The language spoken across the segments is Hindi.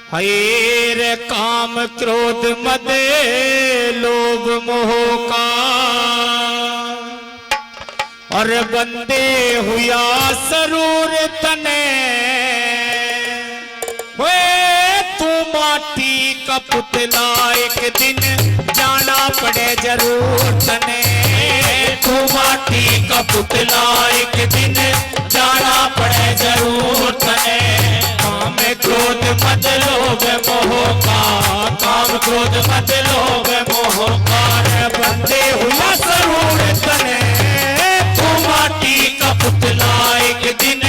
हयर काम क्रोध मद लोभ मोह का और बंदे हुआ सरूर तने तू माटी का पुतला एक दिन जाना पड़े जरूर तने। तू माटी का पुतला एक दिन जाना पड़े जरूर तने। काम क्रोध मद लोभ मोह का काम क्रोध मद लोभ मोह का बंदे हुआ जरूर तने। तू माटी का पुतला एक दिन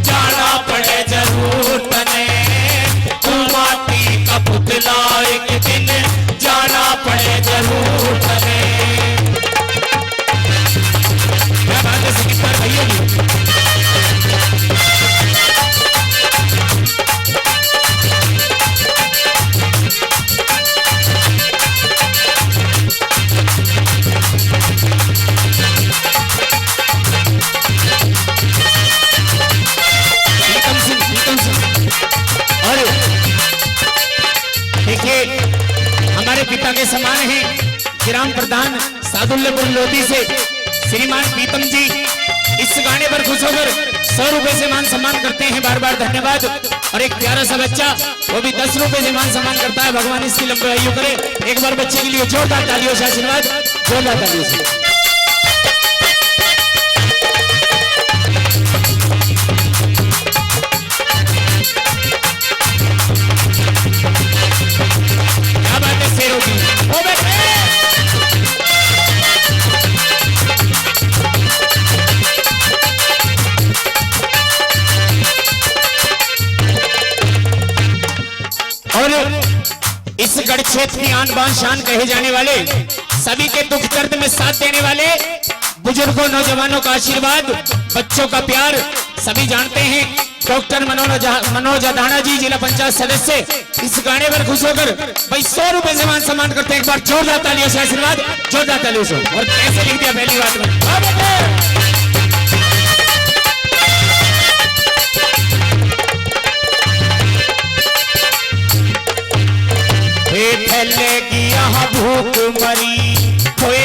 जाना पड़े जरूर तने। तू माटी का पुतला एक दिन जाना पड़े जरूर तने। क्या बात है सिकंदर भैया जी। हमारे पिता के समान हैं ग्राम प्रधान सादुल्लापुर लोधी से श्रीमान प्रीतम जी इस गाने पर खुश होकर 100 रुपए से मान सम्मान करते हैं। बार बार धन्यवाद। और एक प्यारा सा बच्चा वो भी 10 रुपए से मान सम्मान करता है। भगवान इसकी लंबी आयु करे। एक बार बच्चे के लिए जोरदार तालियों से आशीर्वाद, जोरदार तालियों से। और इस गढ़ क्षेत्र की आन बान शान कहे जाने वाले सभी के दुख दर्द में साथ देने वाले बुजुर्गों नौजवानों का आशीर्वाद, बच्चों का प्यार सभी जानते हैं। डॉक्टर मनोज अधाना जी जिला पंचायत सदस्य इस गाने पर खुश होकर भाई 100 रुपए से मान सम्मान करते हैं। एक बार जोरदार तालियों से आशीर्वाद, जोरदार तालियों से। और कैसे लिख दिया पहली बात में। फैलेगी यहाँ भूख मरी हुए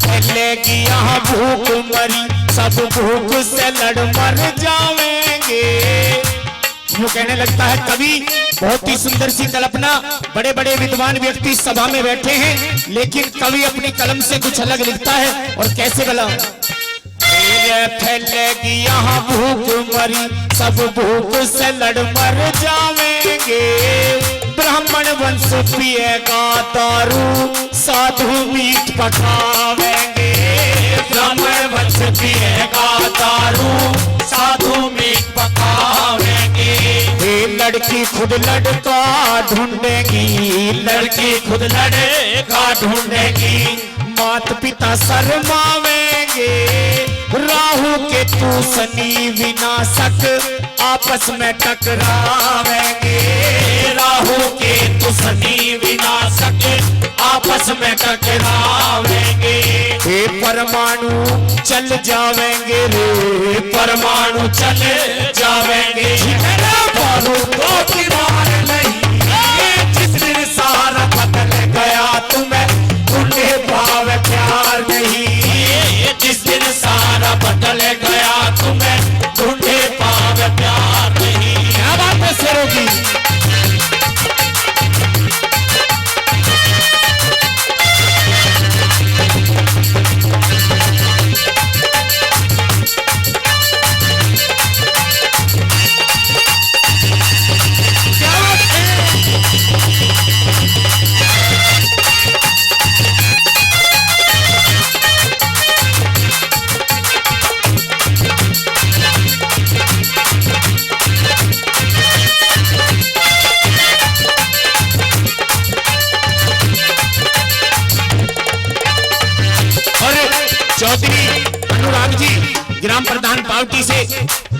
फैलेगी यहाँ भूख मरी सब भूख से लड़ मर जाएंगे। यूं कहने लगता है कवि। बहुत ही सुंदर सी कल्पना। बड़े बड़े विद्वान व्यक्ति सभा में बैठे हैं लेकिन कवि अपनी कलम से कुछ अलग लिखता है। और कैसे भला। फैलेगी यहाँ भूख मरी सब भूख से लड़ मर जाएंगे। ब्राह्मण वंश पिएगा दारू साधु मीट पकावेंगे। ब्राह्मण वंश पिएगा दारू साधु मीट पकावेंगे। लड़की खुद लड़का ढूंढेगी लड़की खुद लड़का ढूंढेगी। माता पिता शर्मावेंगे राहु के तू शनि विनाशक आपस में टकरावेंगे। राहु के तू शनि विनाशक आपस में टकरावेंगे। हे परमाणु चल जावेंगे रे परमाणु चल जावेंगे। तो किनार नहीं जिस दिन सारा बदल गया तुम्हें उन्हें भाव प्यार नहीं। जिस दिन सारा बदल गया तुम्हें ढूंढे पाव प्यार नहीं। क्या बात है शेरों की। चौधरी अनुराग जी ग्राम प्रधान पार्टी से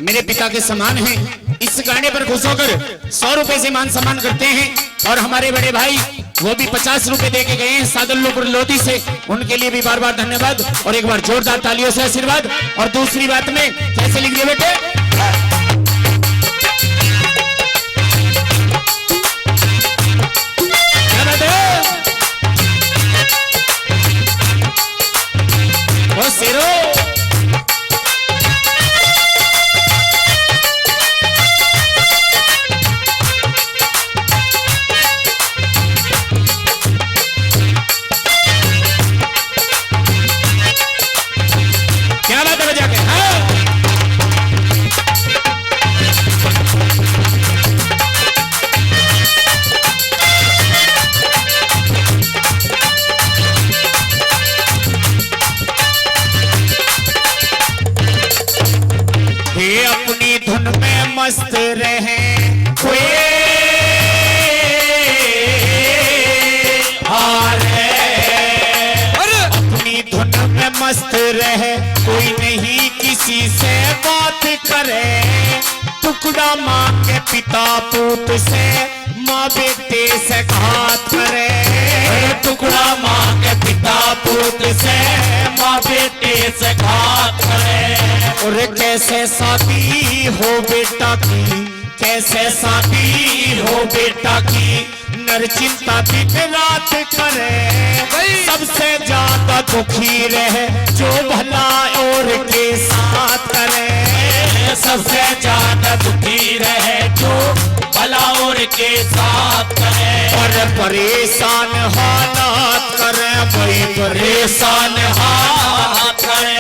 मेरे पिता के समान हैं। इस गाने पर खुश होकर 100 रुपए से मान सम्मान करते हैं। और हमारे बड़े भाई वो भी 50 रुपए दे के गए हैं सादुल्लापुर लोधी से, उनके लिए भी बार बार धन्यवाद और एक बार जोरदार तालियों से आशीर्वाद। और दूसरी बात में कैसे लिख दिए बेटे, क्या बात है वो शेरो। क्या बात है बजा के, हाँ। ये अपनी धुन में मस्त रहे कोई अपनी धुन में मस्त रहे, कोई नहीं किसी से बात करे, टुकड़ा मांगे पिता पूत से, माँ बेटे से घात करे, टुकड़ा मांगे पिता पूत से, माँ बेटे से घात करे। और कैसे शादी हो बेटा की, कैसे शादी हो बेटा की, नर चिंता दिन रात करे, सबसे ज्यादा दुखी रहे जो भला और के साथ करे, सबसे ज्यादा दुखी रहे जो भला और के साथ करे। और परेशान हालात करे भाई, परेशान हालात करे,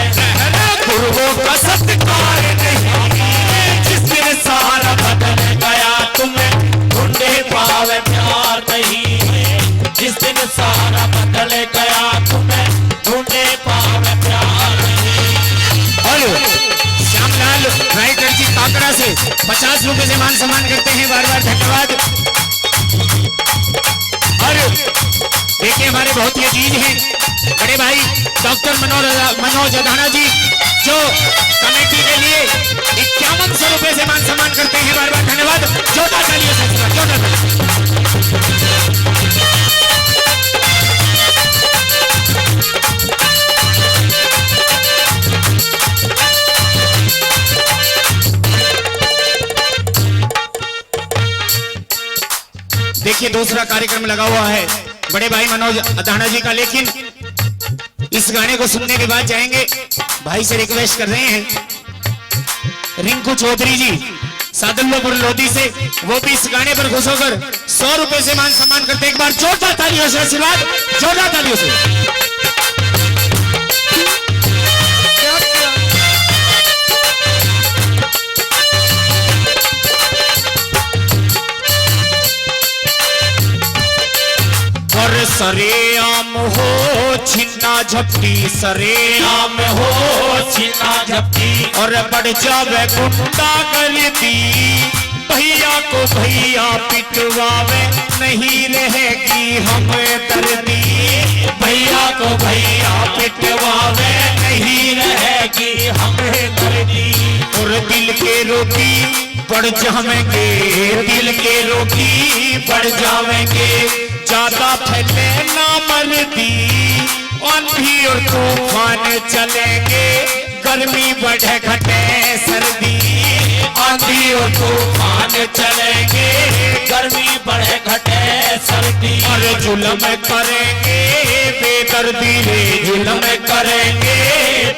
गुरुओं का सत्कार नहीं, जिस दिन सारा बदल गया तुम्हें ढूंढे पावे प्यार नहीं, जिस दिन सारा बदल गया तुम्हें ढूंढे पावे प्यार नहीं। हेलो श्यामलाल राइटर जी काकड़ा से 50 रुपए से मान सम्मान करते हैं, बार बार धन्यवाद। और देखिए हमारे बहुत ही अजीज हैं बड़े भाई डॉक्टर मनोज अधाना जी, जो कमेटी के लिए 5100 रुपए से मान सम्मान करते हैं, बार बार धन्यवाद। जोरदार तालियों से जोरदार देखिए दूसरा कार्यक्रम लगा हुआ है बड़े भाई मनोज अधाना जी का, लेकिन इस गाने को सुनने के बाद जाएंगे। भाई से रिक्वेस्ट कर रहे हैं रिंकू चौधरी जी सादुल्लापुर लोधी से, वो भी इस गाने पर खुश होकर 100 रुपए से मान सम्मान करते हैं। एक बार जोरदार तालियों से आशीर्वाद, जोरदार तालियों से। और सरेआम हो छिन्ना झपटी, सरेआम हो छिन्ना झपटी, और बढ़ जावे गुंडा गलती, भैया को भैया पिटवावे नहीं रहेगी हमें दर्दी, भैया को भैया पिटवावे नहीं रहेगी हमें दर्दी। और दिल के रोगी बढ़ जावेंगे, दिल के रोगी बढ़ जावेंगे, ज्यादा फैले ना मर्दी, आंधी और तूफान चलेंगे, गर्मी बढ़े घटे सर्दी, आंधी और तूफान चलेंगे, गर्मी बढ़े घटे सर्दी। और जुल्म करेंगे बेदर्दी रे, जुल्म करेंगे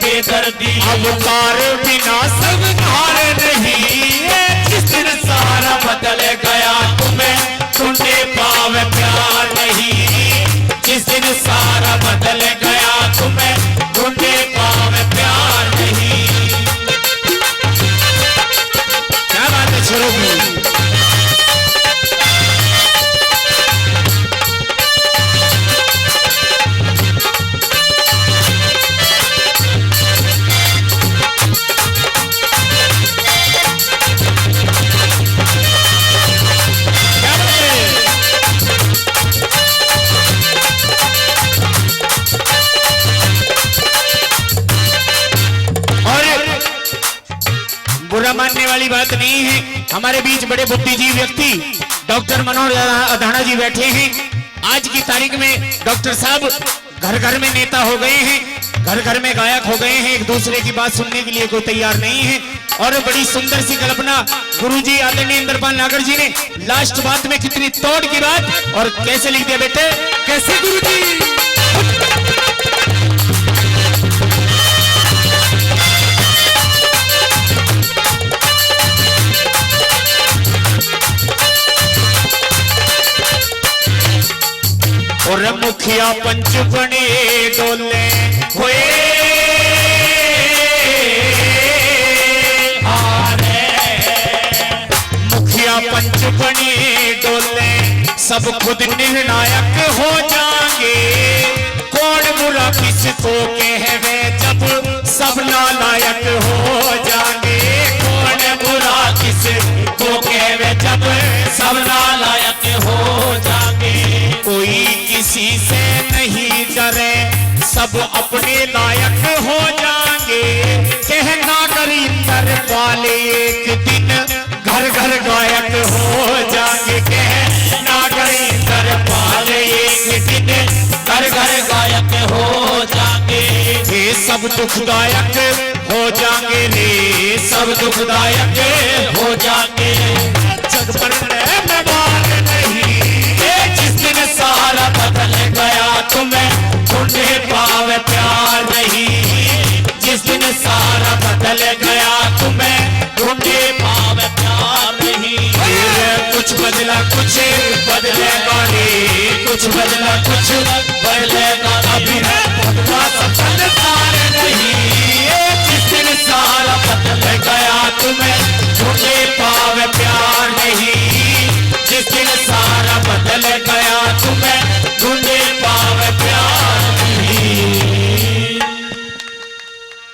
बेदर्दी, अवतार बिना संहार नहीं, जिस दिन सारा बदल गया तुम्हें ढूंढे पावे प्यार नहीं, जिस दिन सारा बदल गया तुम्हें ढूंढे पावे प्यार नहीं। क्या बात है छोरो की, बुरा मानने वाली बात नहीं है। हमारे बीच बड़े बुद्धिजीवी व्यक्ति डॉक्टर मनोज अधाना जी बैठे हैं, आज की तारीख में डॉक्टर साहब घर घर में नेता हो गए हैं, घर घर में गायक हो गए हैं, एक दूसरे की बात सुनने के लिए कोई तैयार नहीं है। और बड़ी सुंदर सी कल्पना गुरुजी आदरणीय इंद्रपाल नागर जी ने लास्ट बात में कितनी तोड़ की बात और कैसे लिख दिया बेटे, कैसे गुरुजी। और मुखिया पंच बने डोले हुए मुखिया पंच बने डोले सब खुद निर्णायक हो जाएंगे। कौन बुरा किसको कहवे जब सब नालायक हो जाएंगे। कौन बुरा किसको कहवे जब सब नालायक हो जाएंगे। कोई किसी से नहीं डरे सब अपने लायक हो जाएंगे। कहना करींदर वाले एक दिन घर घर गायक हो जाएंगे। कहना करींदर वाले एक दिन घर घर गायक हो जाएंगे। ये सब दुखदायक हो जाएंगे रे सब दुखदायक हो जाएंगे। जग पर सारा बदल गया तुम्हें ढूंढे पावे प्यार नहीं। जिस दिन सारा बदल गया तुम्हें ढूंढे पावे प्यार नहीं। कुछ बदला कुछ बदलेगा रे कुछ बदला कुछ बदलेगा।